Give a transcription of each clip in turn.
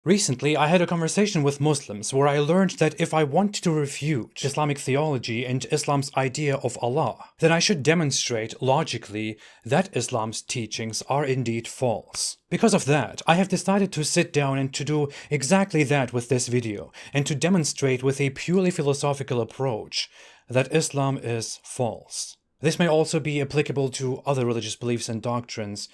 Recently, I had a conversation with Muslims where I learned that if I want to refute Islamic theology and Islam's idea of Allah, then I should demonstrate logically that Islam's teachings are indeed false. Because of that, I have decided to sit down and to do exactly that with this video, and to demonstrate with a purely philosophical approach that Islam is false. This may also be applicable to other religious beliefs and doctrines.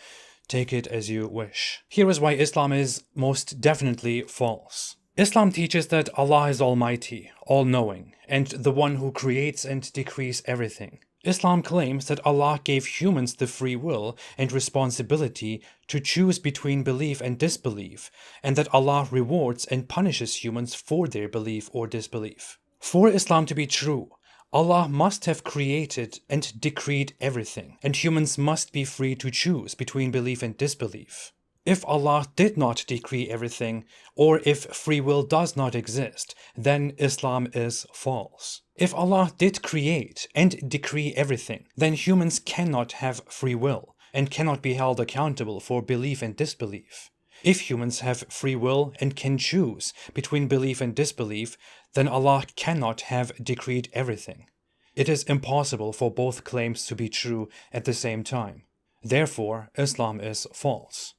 Take it as you wish. Here is why Islam is most definitely false. Islam teaches that Allah is Almighty, all-knowing, and the one who creates and decrees everything. Islam claims that Allah gave humans the free will and responsibility to choose between belief and disbelief, and that Allah rewards and punishes humans for their belief or disbelief. For Islam to be true, Allah must have created and decreed everything, and humans must be free to choose between belief and disbelief. If Allah did not decree everything, or if free will does not exist, then Islam is false. If Allah did create and decree everything, then humans cannot have free will, and cannot be held accountable for belief and disbelief. If humans have free will and can choose between belief and disbelief, then Allah cannot have decreed everything. It is impossible for both claims to be true at the same time. Therefore, Islam is false.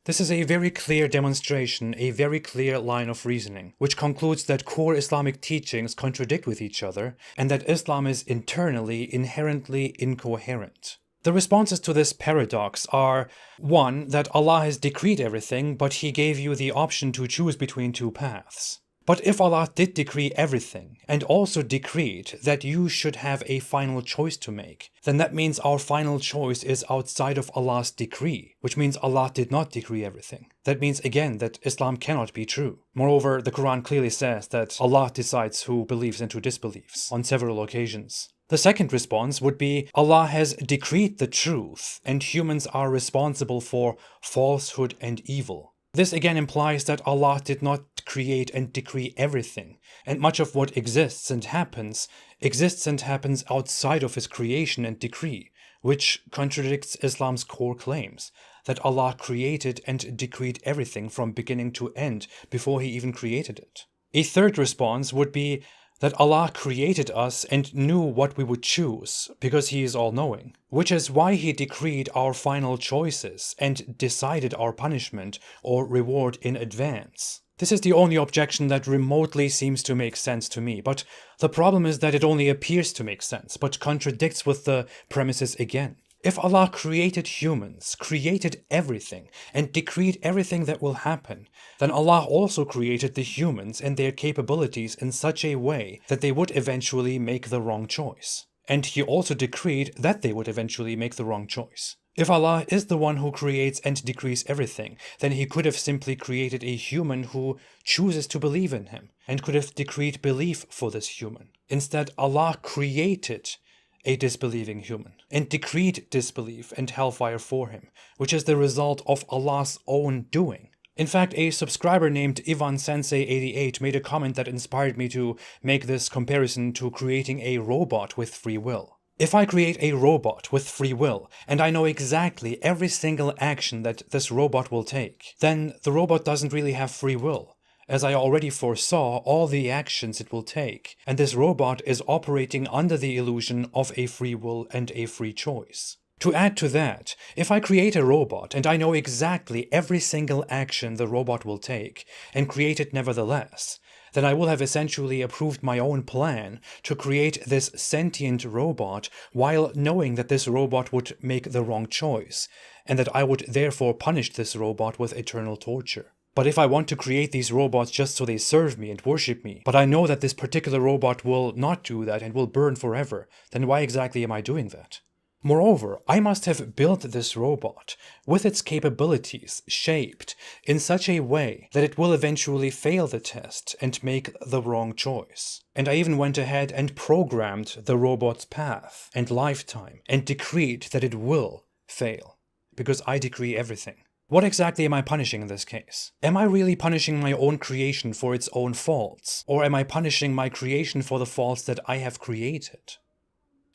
This is a very clear demonstration, a very clear line of reasoning, which concludes that core Islamic teachings contradict with each other, and that Islam is internally, inherently incoherent. The responses to this paradox are 1. That Allah has decreed everything, but He gave you the option to choose between two paths. But if Allah did decree everything, and also decreed that you should have a final choice to make, then that means our final choice is outside of Allah's decree, which means Allah did not decree everything. That means again that Islam cannot be true. Moreover, the Quran clearly says that Allah decides who believes and who disbelieves on several occasions. The second response would be Allah has decreed the truth, and humans are responsible for falsehood and evil. This again implies that Allah did not create and decree everything, and much of what exists and happens outside of His creation and decree, which contradicts Islam's core claims, that Allah created and decreed everything from beginning to end before He even created it. A third response would be that Allah created us and knew what we would choose, because He is all-knowing, which is why He decreed our final choices and decided our punishment or reward in advance. This is the only objection that remotely seems to make sense to me, but the problem is that it only appears to make sense, but contradicts with the premises again. If Allah created humans, created everything, and decreed everything that will happen, then Allah also created the humans and their capabilities in such a way that they would eventually make the wrong choice. And He also decreed that they would eventually make the wrong choice. If Allah is the one who creates and decrees everything, then He could have simply created a human who chooses to believe in Him, and could have decreed belief for this human. Instead, Allah created a disbelieving human, and decreed disbelief and hellfire for him, which is the result of Allah's own doing. In fact, a subscriber named Ivan Sensei 88 made a comment that inspired me to make this comparison to creating a robot with free will. If I create a robot with free will, and I know exactly every single action that this robot will take, then the robot doesn't really have free will, as I already foresaw all the actions it will take, and this robot is operating under the illusion of a free will and a free choice. To add to that, if I create a robot and I know exactly every single action the robot will take, and create it nevertheless, then I will have essentially approved my own plan to create this sentient robot while knowing that this robot would make the wrong choice, and that I would therefore punish this robot with eternal torture. But if I want to create these robots just so they serve me and worship me, but I know that this particular robot will not do that and will burn forever, then why exactly am I doing that? Moreover, I must have built this robot with its capabilities shaped in such a way that it will eventually fail the test and make the wrong choice. And I even went ahead and programmed the robot's path and lifetime and decreed that it will fail, because I decree everything. What exactly am I punishing in this case? Am I really punishing my own creation for its own faults? Or am I punishing my creation for the faults that I have created?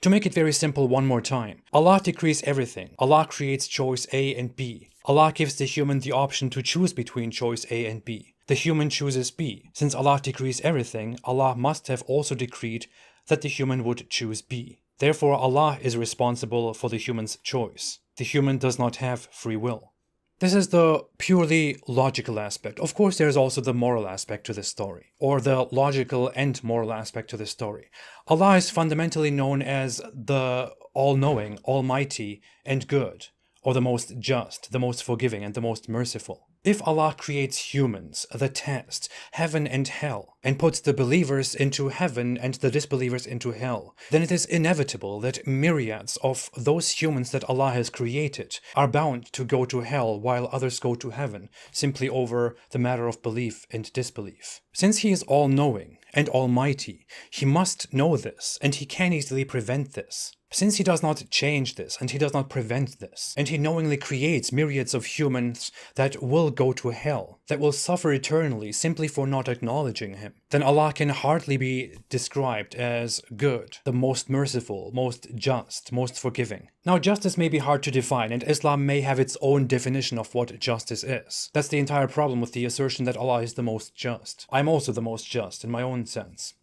To make it very simple one more time, Allah decrees everything. Allah creates choice A and B. Allah gives the human the option to choose between choice A and B. The human chooses B. Since Allah decrees everything, Allah must have also decreed that the human would choose B. Therefore, Allah is responsible for the human's choice. The human does not have free will. This is the purely logical aspect. Of course, there is also the moral aspect to this story, or the logical and moral aspect to this story. Allah is fundamentally known as the all-knowing, almighty, and good, or the most just, the most forgiving, and the most merciful. If Allah creates humans, the test, heaven and hell, and puts the believers into heaven and the disbelievers into hell, then it is inevitable that myriads of those humans that Allah has created are bound to go to hell while others go to heaven, simply over the matter of belief and disbelief. Since He is all-knowing and almighty, He must know this, and He can easily prevent this. Since He does not change this, and He does not prevent this, and He knowingly creates myriads of humans that will go to hell, that will suffer eternally simply for not acknowledging Him, then Allah can hardly be described as good, the most merciful, most just, most forgiving. Now, justice may be hard to define, and Islam may have its own definition of what justice is. That's the entire problem with the assertion that Allah is the most just. I'm also the most just in my own sense.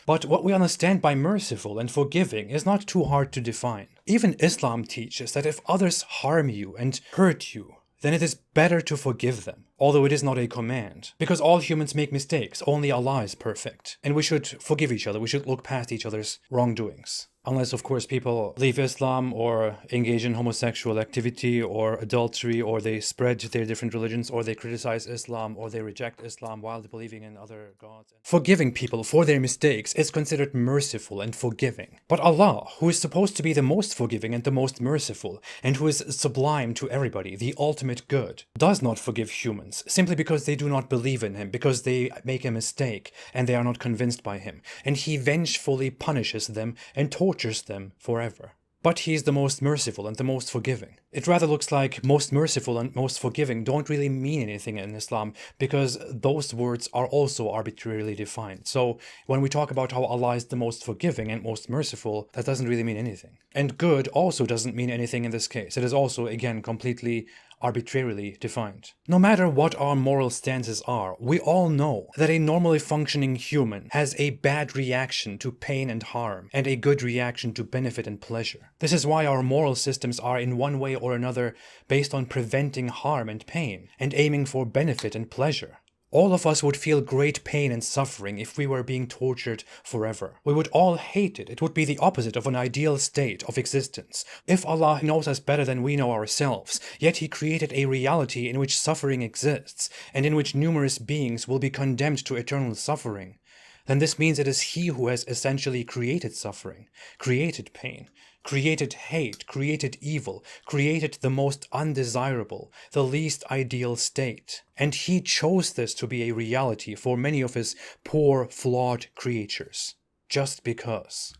But what we understand by merciful and forgiving is not too hard to define. Even Islam teaches that if others harm you and hurt you, then it is better to forgive them, although it is not a command. Because all humans make mistakes, only Allah is perfect. And we should forgive each other, we should look past each other's wrongdoings. Unless, of course, people leave Islam or engage in homosexual activity or adultery, or they spread their different religions, or they criticize Islam, or they reject Islam while believing in other gods. Forgiving people for their mistakes is considered merciful and forgiving. But Allah, who is supposed to be the most forgiving and the most merciful, and who is sublime to everybody, the ultimate good, does not forgive humans simply because they do not believe in Him, because they make a mistake and they are not convinced by Him. And He vengefully punishes them and tortures them forever. But He is the most merciful and the most forgiving. It rather looks like most merciful and most forgiving don't really mean anything in Islam, because those words are also arbitrarily defined. So when we talk about how Allah is the most forgiving and most merciful, that doesn't really mean anything. And good also doesn't mean anything in this case. It is also, again, completely arbitrarily defined. No matter what our moral stances are, we all know that a normally functioning human has a bad reaction to pain and harm, and a good reaction to benefit and pleasure. This is why our moral systems are in one way or another based on preventing harm and pain, and aiming for benefit and pleasure. All of us would feel great pain and suffering if we were being tortured forever. We would all hate it. It would be the opposite of an ideal state of existence. If Allah knows us better than we know ourselves, yet He created a reality in which suffering exists, and in which numerous beings will be condemned to eternal suffering, then this means it is He who has essentially created suffering, created pain, created hate, created evil, created the most undesirable, the least ideal state. And He chose this to be a reality for many of His poor, flawed creatures, just because.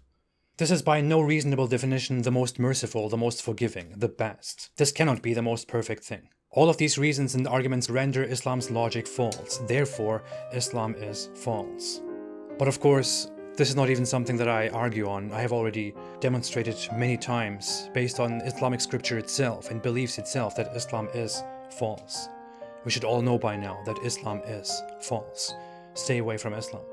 This is by no reasonable definition the most merciful, the most forgiving, the best. This cannot be the most perfect thing. All of these reasons and arguments render Islam's logic false. Therefore, Islam is false. But of course, this is not even something that I argue on. I have already demonstrated many times, based on Islamic scripture itself and beliefs itself, that Islam is false. We should all know by now that Islam is false. Stay away from Islam.